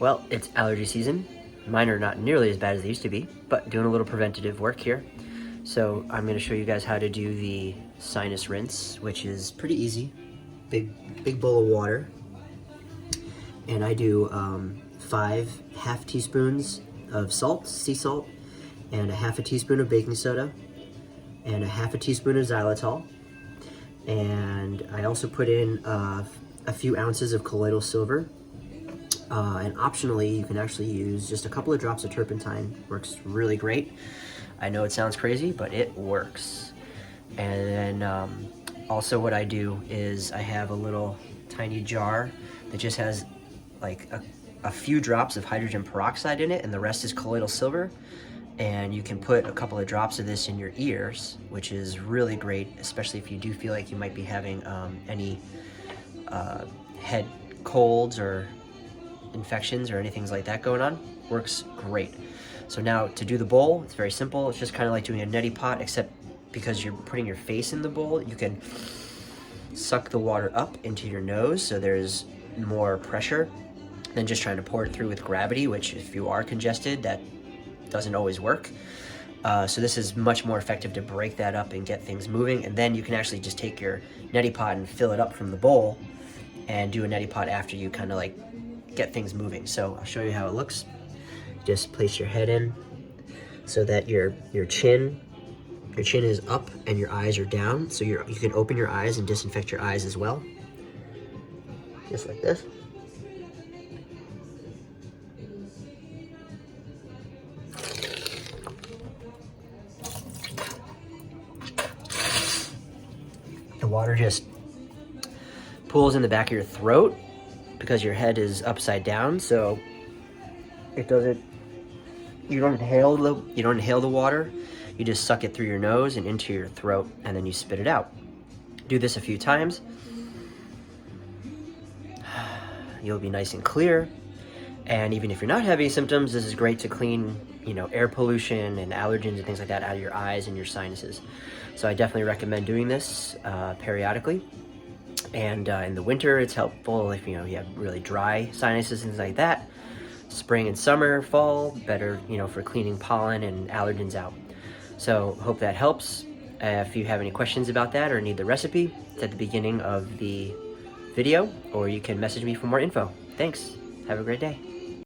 Well, it's allergy season. Mine are not nearly as bad as they used to be, but doing a little preventative work here. So I'm going to show you guys how to do the sinus rinse, which is pretty easy. Big bowl of water. And I do 5 half teaspoons of salt, sea salt, and a half a teaspoon of baking soda, and a half a teaspoon of xylitol. And I also put in a few ounces of colloidal silver. And optionally, you can actually use just a couple of drops of turpentine. Works really great. I know it sounds crazy, but it works. And then also what I do is I have a little tiny jar that just has like a few drops of hydrogen peroxide in it, and the rest is colloidal silver. And you can put a couple of drops of this in your ears, which is really great, especially if you do feel like you might be having any head colds or infections or anything like that going on. Works great. So now to do the bowl, it's very simple. It's just kind of like doing a neti pot, except because you're putting your face in the bowl, you can suck the water up into your nose, so there's more pressure than just trying to pour it through with gravity, which if you are congested, that doesn't always work. So this is much more effective to break that up and get things moving. And then you can actually just take your neti pot and fill it up from the bowl and do a neti pot after you kind of like get things moving. So I'll show you how it looks. Just place your head in so that your chin is up and your eyes are down. So you can open your eyes and disinfect your eyes as well. Just like this. The water just pools in the back of your throat because your head is upside down, so it doesn't. You don't inhale the water. You just suck it through your nose and into your throat, and then you spit it out. Do this a few times. You'll be nice and clear. And even if you're not having symptoms, this is great to clean, air pollution and allergens and things like that out of your eyes and your sinuses. So I definitely recommend doing this periodically. And in the winter, it's helpful if you have really dry sinuses and things like that. Spring and summer, fall, better for cleaning pollen and allergens out. So hope that helps. If you have any questions about that or need the recipe, it's at the beginning of the video, or you can message me for more info. Thanks. Have a great day.